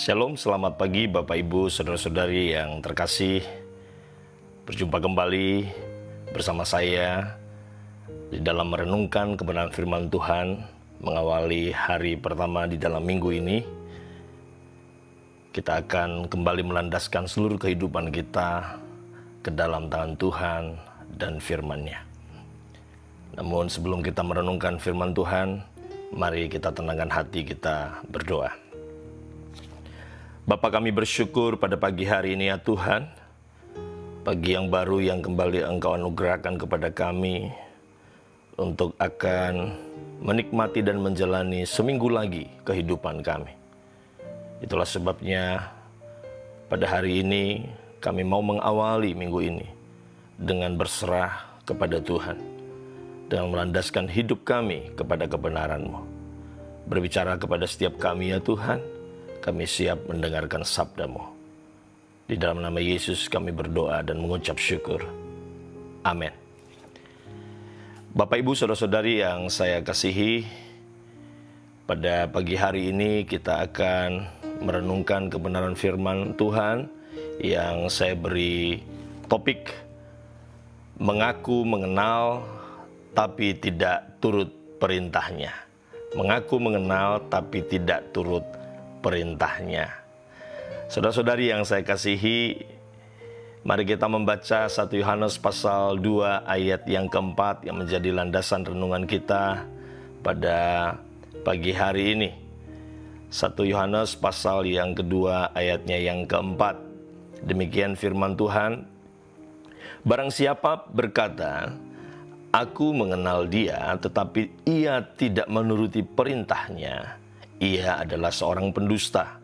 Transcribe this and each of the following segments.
Shalom, selamat pagi Bapak Ibu, Saudara-saudari yang terkasih. Berjumpa kembali bersama saya di dalam merenungkan kebenaran firman Tuhan, mengawali hari pertama di dalam minggu ini. Kita akan kembali melandaskan seluruh kehidupan kita ke dalam tangan Tuhan dan firman-Nya. Namun sebelum kita merenungkan firman Tuhan, mari kita tenangkan hati kita berdoa. Bapa, kami bersyukur pada pagi hari ini ya Tuhan, pagi yang baru yang kembali Engkau anugerahkan kepada kami untuk akan menikmati dan menjalani seminggu lagi kehidupan kami. Itulah sebabnya pada hari ini kami mau mengawali minggu ini dengan berserah kepada Tuhan, dengan melandaskan hidup kami kepada kebenaran-Mu. Berbicara kepada setiap kami ya Tuhan, kami siap mendengarkan sabda-Mu. Di dalam nama Yesus kami berdoa dan mengucap syukur. Amin. Bapak, Ibu, Saudara-saudari yang saya kasihi, pada pagi hari ini kita akan merenungkan kebenaran firman Tuhan yang saya beri topik mengaku mengenal tapi tidak turut perintahnya. Mengaku mengenal tapi tidak turut perintahnya. Saudara-saudari yang saya kasihi, mari kita membaca 1 Yohanes pasal 2 ayat yang keempat yang menjadi landasan renungan kita pada pagi hari ini. 1 Yohanes pasal yang kedua ayatnya yang keempat. Demikian firman Tuhan. Barang siapa berkata, "Aku mengenal dia," tetapi ia tidak menuruti perintahnya, ia adalah seorang pendusta,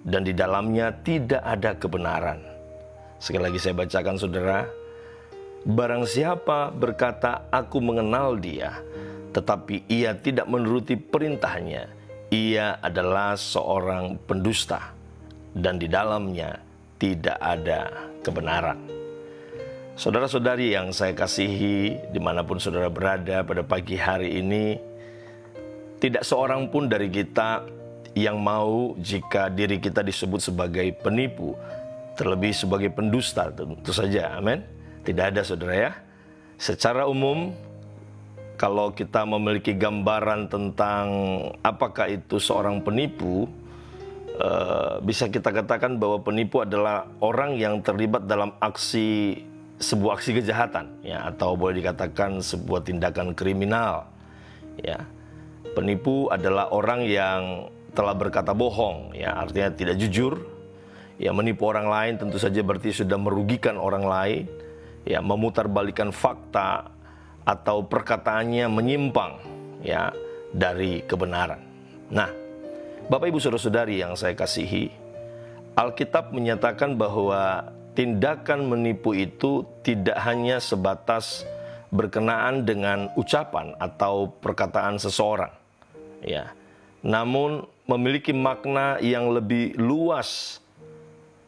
dan di dalamnya tidak ada kebenaran. Sekali lagi saya bacakan saudara. Barang siapa berkata, "Aku mengenal dia," tetapi ia tidak menuruti perintahnya, ia adalah seorang pendusta, dan di dalamnya tidak ada kebenaran. Saudara-saudari yang saya kasihi, dimanapun saudara berada pada pagi hari ini, tidak seorang pun dari kita yang mau jika diri kita disebut sebagai penipu, terlebih sebagai pendusta, tentu saja, amin. Tidak ada saudara ya. Secara umum, kalau kita memiliki gambaran tentang apakah itu seorang penipu, bisa kita katakan bahwa penipu adalah orang yang terlibat dalam sebuah aksi kejahatan, ya, atau boleh dikatakan sebuah tindakan kriminal, ya. Penipu adalah orang yang telah berkata bohong, ya, artinya tidak jujur, ya, menipu orang lain tentu saja berarti sudah merugikan orang lain, ya, memutarbalikkan fakta atau perkataannya menyimpang, ya, dari kebenaran. Nah, Bapak Ibu Saudara-saudari yang saya kasihi, Alkitab menyatakan bahwa tindakan menipu itu tidak hanya sebatas berkenaan dengan ucapan atau perkataan seseorang, ya, namun memiliki makna yang lebih luas,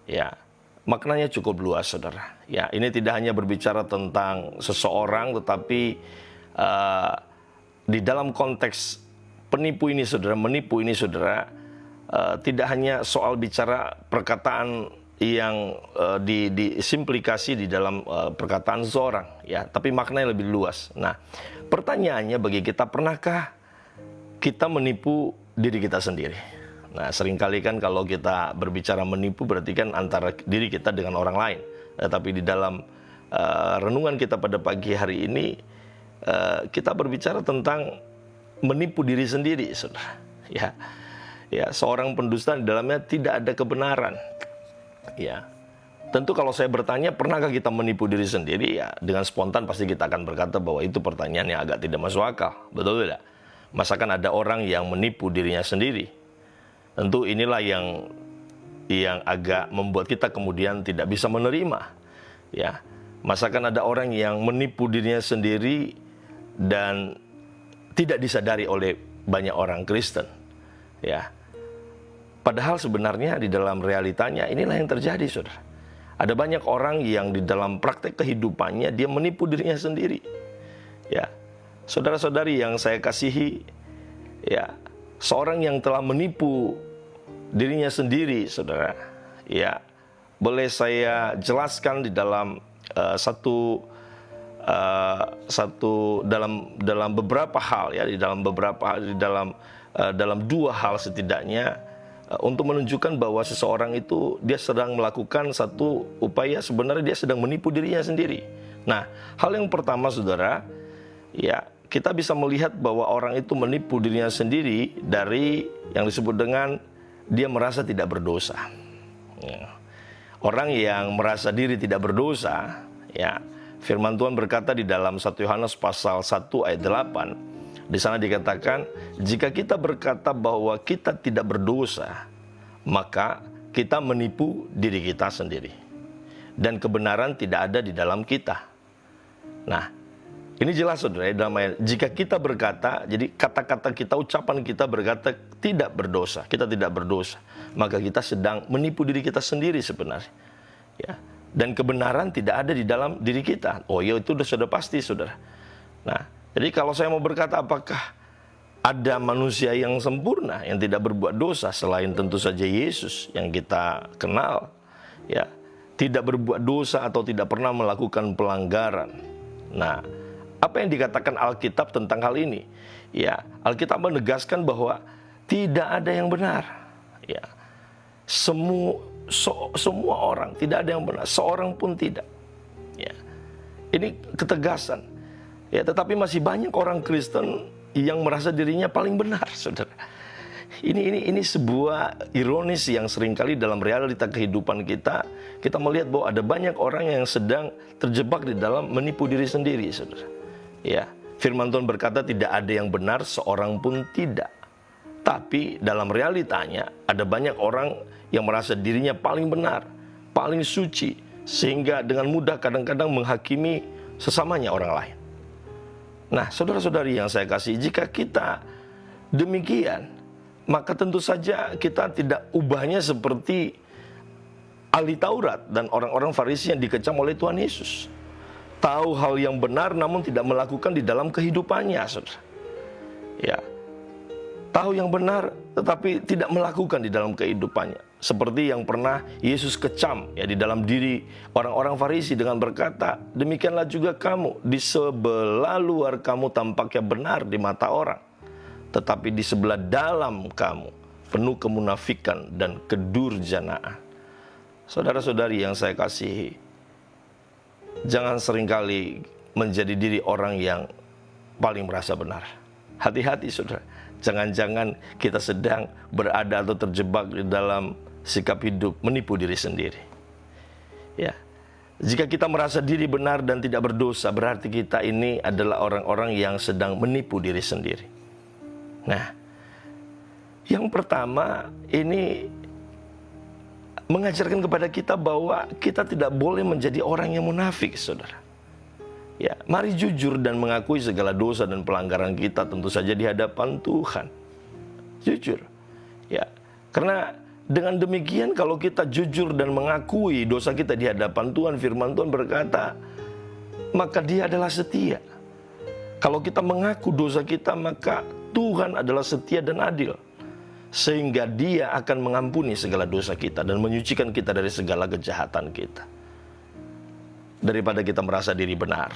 ya, maknanya cukup luas, saudara. Ya, ini tidak hanya berbicara tentang seseorang, tetapi di dalam konteks penipu ini, saudara, menipu ini, saudara, tidak hanya soal bicara perkataan yang disimplikasi di dalam perkataan seseorang, ya, tapi maknanya lebih luas. Nah, pertanyaannya bagi kita, pernahkah kita menipu diri kita sendiri? Nah, seringkali kan kalau kita berbicara menipu berarti kan antara diri kita dengan orang lain. Tapi di dalam renungan kita pada pagi hari ini, kita berbicara tentang menipu diri sendiri, saudara. Ya, seorang pendusta di dalamnya tidak ada kebenaran. Ya, tentu kalau saya bertanya, pernahkah kita menipu diri sendiri? Ya, dengan spontan pasti kita akan berkata bahwa itu pertanyaan yang agak tidak masuk akal. Betul tidak? Masakan ada orang yang menipu dirinya sendiri? Tentu inilah yang agak membuat kita kemudian tidak bisa menerima. Ya, masakan ada orang yang menipu dirinya sendiri dan tidak disadari oleh banyak orang Kristen. Ya, padahal sebenarnya di dalam realitanya inilah yang terjadi, saudara. Ada banyak orang yang di dalam praktek kehidupannya dia menipu dirinya sendiri. Ya, saudara-saudari yang saya kasihi, ya, seorang yang telah menipu dirinya sendiri, saudara. Ya, boleh saya jelaskan di dalam dalam beberapa hal, ya, dalam dua hal setidaknya, untuk menunjukkan bahwa seseorang itu dia sedang melakukan satu upaya, sebenarnya dia sedang menipu dirinya sendiri. Nah, hal yang pertama, saudara, ya, kita bisa melihat bahwa orang itu menipu dirinya sendiri dari yang disebut dengan dia merasa tidak berdosa. Ya. Orang yang merasa diri tidak berdosa, ya, firman Tuhan berkata di dalam 1 Yohanes pasal 1 ayat 8, di sana dikatakan, jika kita berkata bahwa kita tidak berdosa, maka kita menipu diri kita sendiri. Dan kebenaran tidak ada di dalam kita. Nah, ini jelas, saudara, dalam ayat, jika kita berkata, jadi kata-kata kita, ucapan kita berkata tidak berdosa, kita tidak berdosa, maka kita sedang menipu diri kita sendiri sebenarnya. Ya. Dan kebenaran tidak ada di dalam diri kita. Oh ya, itu sudah pasti, saudara. Nah, jadi kalau saya mau berkata apakah ada manusia yang sempurna, yang tidak berbuat dosa selain tentu saja Yesus yang kita kenal, ya, tidak berbuat dosa atau tidak pernah melakukan pelanggaran. Nah, apa yang dikatakan Alkitab tentang hal ini? Ya, Alkitab menegaskan bahwa tidak ada yang benar. Ya, semua orang tidak ada yang benar, seorang pun tidak. Ya, ini ketegasan. Ya, tetapi masih banyak orang Kristen yang merasa dirinya paling benar, saudara. Ini sebuah ironis yang seringkali dalam realita kehidupan kita melihat bahwa ada banyak orang yang sedang terjebak di dalam menipu diri sendiri, saudara. Ya, firman Tuhan berkata tidak ada yang benar, seorang pun tidak. Tapi dalam realitanya ada banyak orang yang merasa dirinya paling benar, paling suci, sehingga dengan mudah kadang-kadang menghakimi sesamanya orang lain. Nah, saudara-saudari yang saya kasih, jika kita demikian, maka tentu saja kita tidak ubahnya seperti ahli Taurat dan orang-orang Farisi yang dikecam oleh Tuhan Yesus. Tahu hal yang benar namun tidak melakukan di dalam kehidupannya, saudara. Ya, tahu yang benar tetapi tidak melakukan di dalam kehidupannya. Seperti yang pernah Yesus kecam, ya, di dalam diri orang-orang Farisi dengan berkata, demikianlah juga kamu, di sebelah luar kamu tampaknya benar di mata orang, tetapi di sebelah dalam kamu penuh kemunafikan dan kedurjanaan. Saudara-saudari yang saya kasihi, jangan seringkali menjadi diri orang yang paling merasa benar. Hati-hati, saudara. Jangan-jangan kita sedang berada atau terjebak di dalam sikap hidup menipu diri sendiri. Ya. Jika kita merasa diri benar dan tidak berdosa, berarti kita ini adalah orang-orang yang sedang menipu diri sendiri. Nah, yang pertama ini mengajarkan kepada kita bahwa kita tidak boleh menjadi orang yang munafik, saudara. Ya, mari jujur dan mengakui segala dosa dan pelanggaran kita tentu saja di hadapan Tuhan. Jujur. Ya, karena dengan demikian kalau kita jujur dan mengakui dosa kita di hadapan Tuhan, firman Tuhan berkata, maka Dia adalah setia. Kalau kita mengaku dosa kita, maka Tuhan adalah setia dan adil. Sehingga Dia akan mengampuni segala dosa kita dan menyucikan kita dari segala kejahatan kita. Daripada kita merasa diri benar,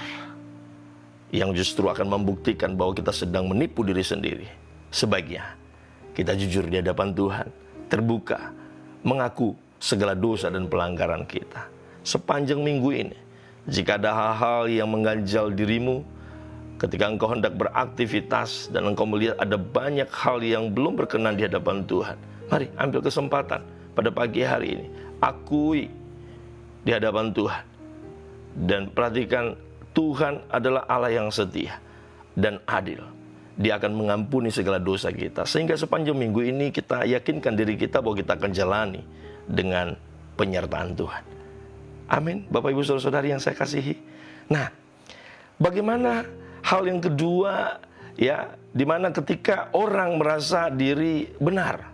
yang justru akan membuktikan bahwa kita sedang menipu diri sendiri, sebaiknya kita jujur di hadapan Tuhan, terbuka, mengaku segala dosa dan pelanggaran kita. Sepanjang minggu ini, jika ada hal-hal yang mengganjal dirimu, ketika engkau hendak beraktivitas dan engkau melihat ada banyak hal yang belum berkenan di hadapan Tuhan, mari ambil kesempatan pada pagi hari ini, akui di hadapan Tuhan. Dan perhatikan, Tuhan adalah Allah yang setia dan adil. Dia akan mengampuni segala dosa kita. Sehingga sepanjang minggu ini kita yakinkan diri kita bahwa kita akan jalani dengan penyertaan Tuhan. Amin. Bapak, Ibu, Saudara-saudari yang saya kasihi. Nah, bagaimana hal yang kedua, ya, dimana ketika orang merasa diri benar.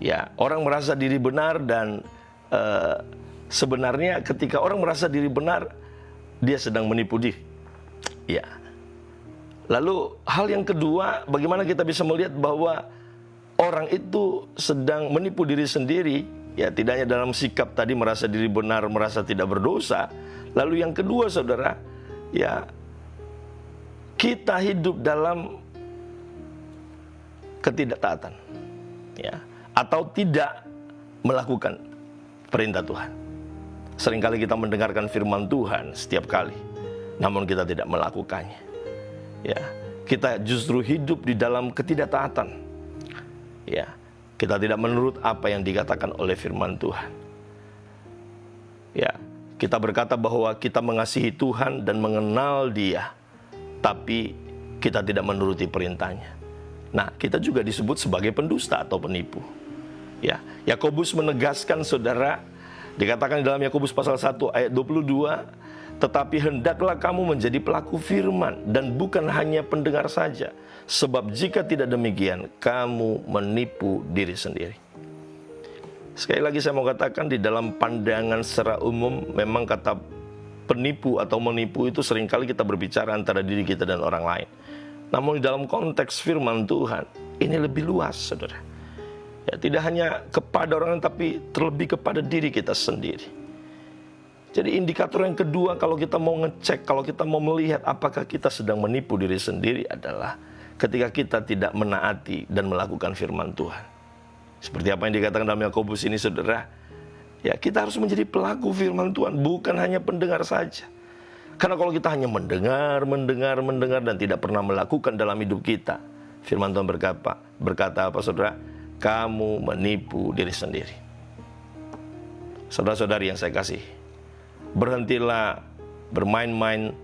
Ya, orang merasa diri benar dan sebenarnya ketika orang merasa diri benar, dia sedang menipu diri. Ya. Lalu hal yang kedua, bagaimana kita bisa melihat bahwa orang itu sedang menipu diri sendiri, ya tidak hanya dalam sikap tadi merasa diri benar, merasa tidak berdosa. Lalu yang kedua saudara, ya kita hidup dalam ketidaktaatan, ya, atau tidak melakukan perintah Tuhan. Seringkali kita mendengarkan firman Tuhan setiap kali, namun kita tidak melakukannya. Ya, kita justru hidup di dalam ketidaktaatan. Ya, kita tidak menurut apa yang dikatakan oleh firman Tuhan. Ya, kita berkata bahwa kita mengasihi Tuhan dan mengenal Dia, tapi kita tidak menuruti perintahnya. Nah, kita juga disebut sebagai pendusta atau penipu. Ya, Yakobus menegaskan saudara, dikatakan di dalam Yakobus pasal 1 ayat 22, tetapi hendaklah kamu menjadi pelaku firman dan bukan hanya pendengar saja, sebab jika tidak demikian kamu menipu diri sendiri. Sekali lagi saya mau katakan, di dalam pandangan secara umum memang kata penipu atau menipu itu seringkali kita berbicara antara diri kita dan orang lain. Namun di dalam konteks firman Tuhan ini lebih luas saudara. Ya, tidak hanya kepada orang lain tapi terlebih kepada diri kita sendiri. Jadi indikator yang kedua kalau kita mau ngecek, kalau kita mau melihat apakah kita sedang menipu diri sendiri adalah ketika kita tidak menaati dan melakukan firman Tuhan. Seperti apa yang dikatakan dalam Yakobus ini saudara, ya kita harus menjadi pelaku firman Tuhan, bukan hanya pendengar saja. Karena kalau kita hanya mendengar dan tidak pernah melakukan dalam hidup kita, firman Tuhan berkata apa saudara? Kamu menipu diri sendiri. Saudara-saudari yang saya kasih, berhentilah bermain-main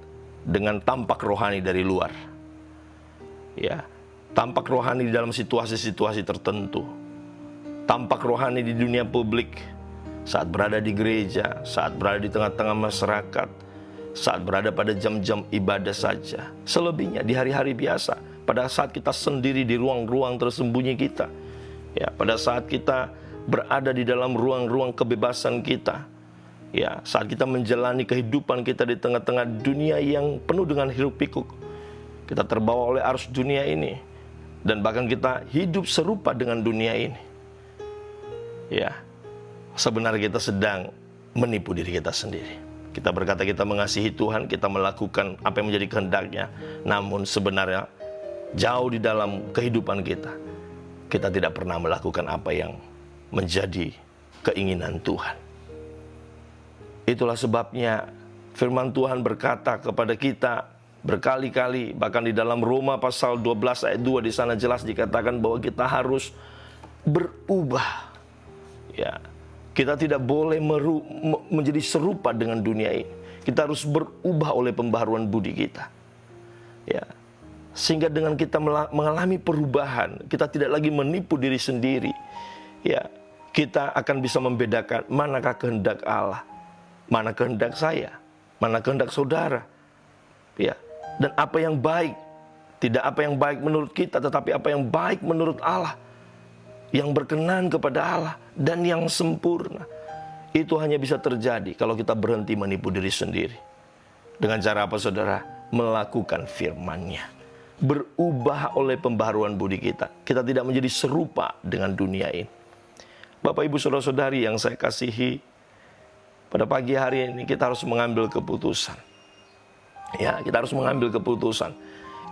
dengan tampak rohani dari luar. Ya, tampak rohani di dalam situasi-situasi tertentu. Tampak rohani di dunia publik, saat berada di gereja, saat berada di tengah-tengah masyarakat, saat berada pada jam-jam ibadah saja. Selebihnya di hari-hari biasa, pada saat kita sendiri di ruang-ruang tersembunyi kita, ya, pada saat kita berada di dalam ruang-ruang kebebasan kita, ya, saat kita menjalani kehidupan kita di tengah-tengah dunia yang penuh dengan hiruk pikuk, kita terbawa oleh arus dunia ini, dan bahkan kita hidup serupa dengan dunia ini. Ya, sebenarnya kita sedang menipu diri kita sendiri. Kita berkata kita mengasihi Tuhan, kita melakukan apa yang menjadi kehendaknya, namun sebenarnya jauh di dalam kehidupan kita, kita tidak pernah melakukan apa yang menjadi keinginan Tuhan. Itulah sebabnya firman Tuhan berkata kepada kita berkali-kali, bahkan di dalam Roma pasal 12 ayat 2 di sana jelas dikatakan bahwa kita harus berubah. Ya, kita tidak boleh menjadi serupa dengan dunia ini. Kita harus berubah oleh pembaharuan budi kita. Ya, sehingga dengan kita mengalami perubahan, kita tidak lagi menipu diri sendiri. Ya, kita akan bisa membedakan manakah kehendak Allah, mana kehendak saya, mana kehendak saudara. Ya, dan apa yang baik, tidak apa yang baik menurut kita, tetapi apa yang baik menurut Allah, yang berkenan kepada Allah dan yang sempurna. Itu hanya bisa terjadi kalau kita berhenti menipu diri sendiri. Dengan cara apa saudara? Melakukan firman-Nya. Berubah oleh pembaharuan budi kita. Kita tidak menjadi serupa dengan dunia ini. Bapak ibu saudara-saudari yang saya kasihi, pada pagi hari ini kita harus mengambil keputusan. Ya, kita harus mengambil keputusan.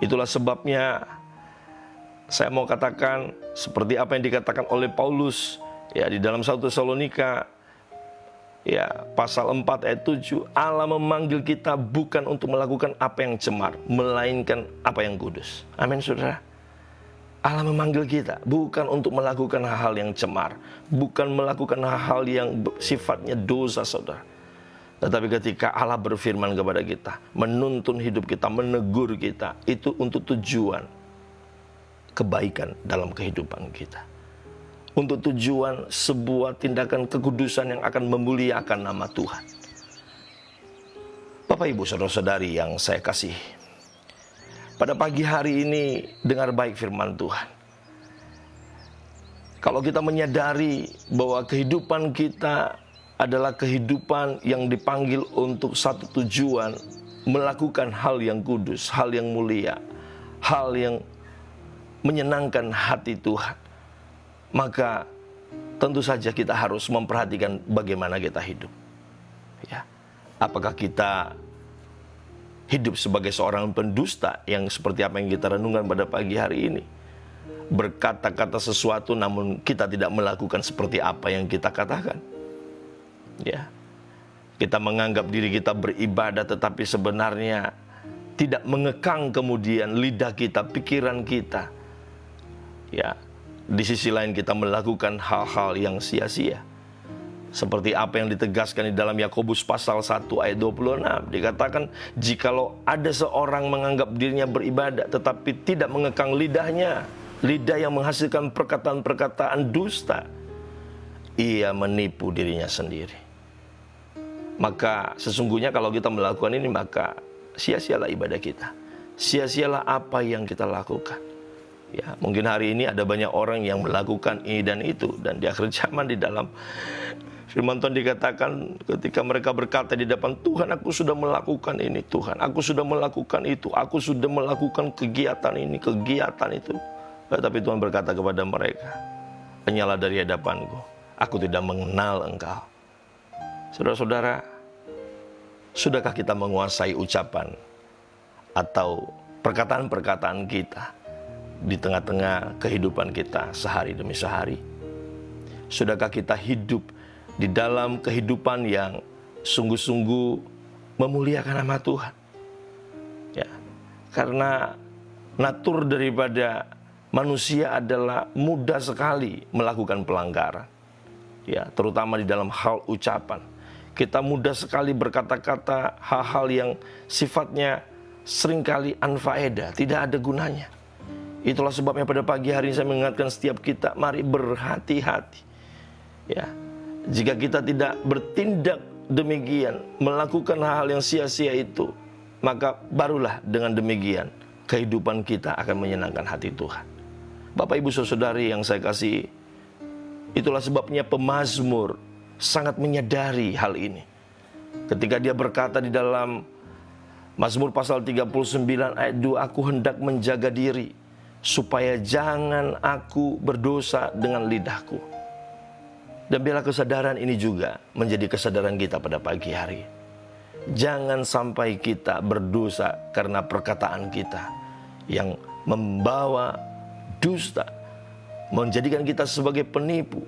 Itulah sebabnya saya mau katakan seperti apa yang dikatakan oleh Paulus ya di dalam 1 Tesalonika ya pasal 4 ayat 7, Allah memanggil kita bukan untuk melakukan apa yang cemar, melainkan apa yang kudus. Amin saudara. Allah memanggil kita bukan untuk melakukan hal-hal yang cemar, bukan melakukan hal-hal yang sifatnya dosa saudara. Tetapi ketika Allah berfirman kepada kita, menuntun hidup kita, menegur kita, itu untuk tujuan kebaikan dalam kehidupan kita. Untuk tujuan sebuah tindakan kekudusan yang akan memuliakan nama Tuhan. Bapak ibu saudara-saudari yang saya kasih, pada pagi hari ini dengar baik firman Tuhan. Kalau kita menyadari bahwa kehidupan kita adalah kehidupan yang dipanggil untuk satu tujuan, melakukan hal yang kudus, hal yang mulia, hal yang menyenangkan hati Tuhan. maka tentu saja kita harus memperhatikan bagaimana kita hidup. Ya, apakah kita hidup sebagai seorang pendusta yang seperti apa yang kita renungkan pada pagi hari ini? Berkata-kata sesuatu namun kita tidak melakukan seperti apa yang kita katakan. Ya. Kita menganggap diri kita beribadah tetapi sebenarnya tidak mengekang kemudian lidah kita, pikiran kita. Ya. Di sisi lain kita melakukan hal-hal yang sia-sia. Seperti apa yang ditegaskan di dalam Yakobus pasal 1 ayat 26. Dikatakan, jikalau ada seorang menganggap dirinya beribadah tetapi tidak mengekang lidahnya, lidah yang menghasilkan perkataan-perkataan dusta, ia menipu dirinya sendiri. Maka sesungguhnya kalau kita melakukan ini, maka sia-sialah ibadah kita. Sia-sialah apa yang kita lakukan. Ya, mungkin hari ini ada banyak orang yang melakukan ini dan itu. Dan di akhir zaman di dalam firman Tuhan dikatakan ketika mereka berkata di depan Tuhan, aku sudah melakukan ini Tuhan, aku sudah melakukan itu, aku sudah melakukan kegiatan ini, kegiatan itu. Tetapi Tuhan berkata kepada mereka, "Penyalah dari hadapanku, aku tidak mengenal engkau." Saudara-saudara, sudahkah kita menguasai ucapan atau perkataan-perkataan kita di tengah-tengah kehidupan kita sehari demi sehari? Sudahkah kita hidup di dalam kehidupan yang sungguh-sungguh memuliakan nama Tuhan? Ya, karena natur daripada manusia adalah mudah sekali melakukan pelanggaran. Ya, terutama di dalam hal ucapan. Kita mudah sekali berkata-kata hal-hal yang sifatnya seringkali anfaedah, tidak ada gunanya. Itulah sebabnya pada pagi hari ini saya mengingatkan setiap kita, mari berhati-hati. Ya, jika kita tidak bertindak demikian, melakukan hal-hal yang sia-sia itu, maka barulah dengan demikian kehidupan kita akan menyenangkan hati Tuhan. Bapak, Ibu, Saudari yang saya kasihi, itulah sebabnya pemazmur sangat menyadari hal ini. Ketika dia berkata di dalam Mazmur pasal 39 ayat 2, aku hendak menjaga diri, supaya jangan aku berdosa dengan lidahku. Dan biarlah kesadaran ini juga menjadi kesadaran kita pada pagi hari. Jangan sampai kita berdosa karena perkataan kita yang membawa dusta, menjadikan kita sebagai penipu.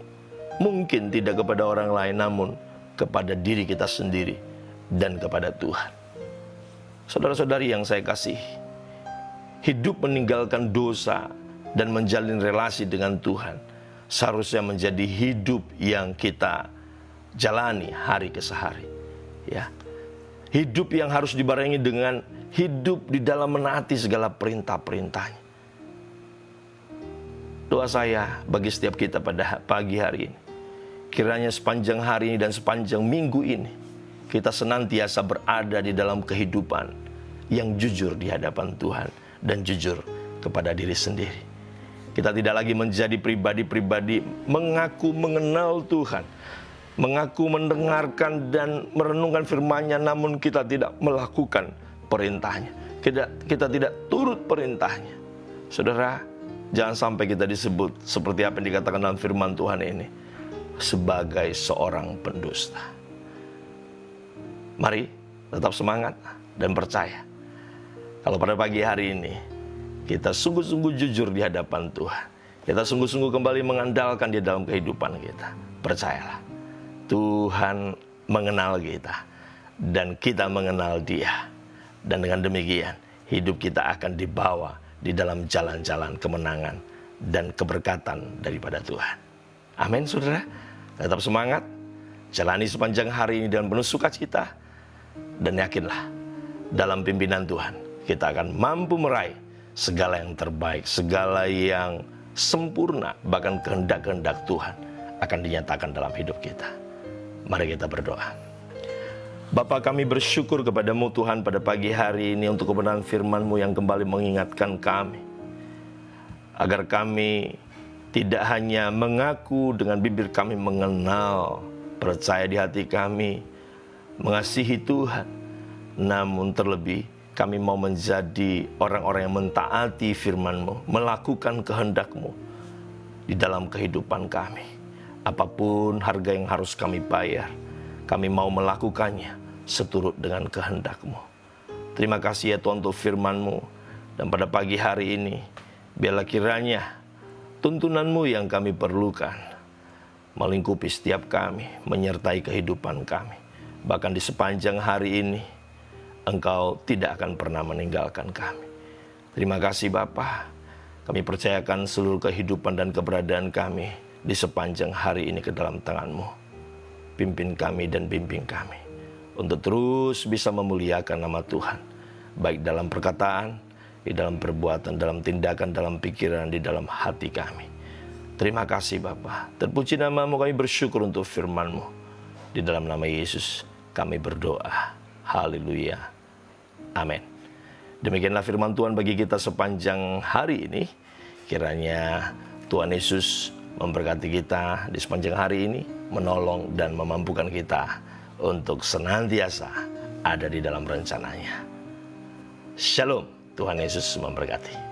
Mungkin tidak kepada orang lain, namun kepada diri kita sendiri dan kepada Tuhan. Saudara-saudari yang saya kasih, hidup meninggalkan dosa dan menjalin relasi dengan Tuhan seharusnya menjadi hidup yang kita jalani hari ke hari. Ya. Hidup yang harus dibarengi dengan hidup di dalam menaati segala perintah-perintahnya. Doa saya bagi setiap kita pada pagi hari ini, kiranya sepanjang hari ini dan sepanjang minggu ini, kita senantiasa berada di dalam kehidupan yang jujur di hadapan Tuhan dan jujur kepada diri sendiri. Kita tidak lagi menjadi pribadi-pribadi mengaku mengenal Tuhan, mengaku mendengarkan dan merenungkan firman-Nya, namun kita tidak melakukan perintahnya. Kita tidak turut perintahnya. Saudara, jangan sampai kita disebut seperti apa yang dikatakan dalam firman Tuhan ini, sebagai seorang pendusta. Mari tetap semangat dan percaya. Kalau pada pagi hari ini kita sungguh-sungguh jujur di hadapan Tuhan, kita sungguh-sungguh kembali mengandalkan Dia dalam kehidupan kita, percayalah, Tuhan mengenal kita dan kita mengenal Dia. Dan dengan demikian hidup kita akan dibawa di dalam jalan-jalan kemenangan dan keberkatan daripada Tuhan. Amin, saudara. Tetap semangat, jalani sepanjang hari ini dengan penuh sukacita, dan yakinlah dalam pimpinan Tuhan kita akan mampu meraih segala yang terbaik, segala yang sempurna, bahkan kehendak-kehendak Tuhan akan dinyatakan dalam hidup kita. Mari kita berdoa. Bapa, kami bersyukur kepadamu Tuhan pada pagi hari ini untuk kebenaran firman-Mu yang kembali mengingatkan kami, agar kami tidak hanya mengaku dengan bibir kami mengenal, percaya di hati kami, mengasihi Tuhan, namun terlebih kami mau menjadi orang-orang yang mentaati firman-Mu, melakukan kehendak-Mu. Di di dalam kehidupan kami. Apapun harga yang harus kami bayar, kami mau melakukannya seturut dengan kehendak-Mu. Terima kasih ya Tuhan untuk firman-Mu. Dan pada pagi hari ini, biarlah kiranya tuntunan-Mu yang kami perlukan melingkupi setiap kami, menyertai kehidupan kami. Bahkan di sepanjang hari ini, Engkau tidak akan pernah meninggalkan kami. Terima kasih Bapa. Kami percayakan seluruh kehidupan dan keberadaan kami di sepanjang hari ini ke dalam tangan-Mu. Pimpin kami dan bimbing kami untuk terus bisa memuliakan nama Tuhan, baik dalam perkataan, di dalam perbuatan, dalam tindakan, dalam pikiran, di dalam hati kami. Terima kasih Bapa. Terpuji nama-Mu, kami bersyukur untuk firman-Mu. Di dalam nama Yesus kami berdoa. Haleluya. Amin. Demikianlah firman Tuhan bagi kita sepanjang hari ini. Kiranya Tuhan Yesus memberkati kita di sepanjang hari ini, menolong dan memampukan kita untuk senantiasa ada di dalam rencananya. Shalom. Tuhan Yesus memberkati.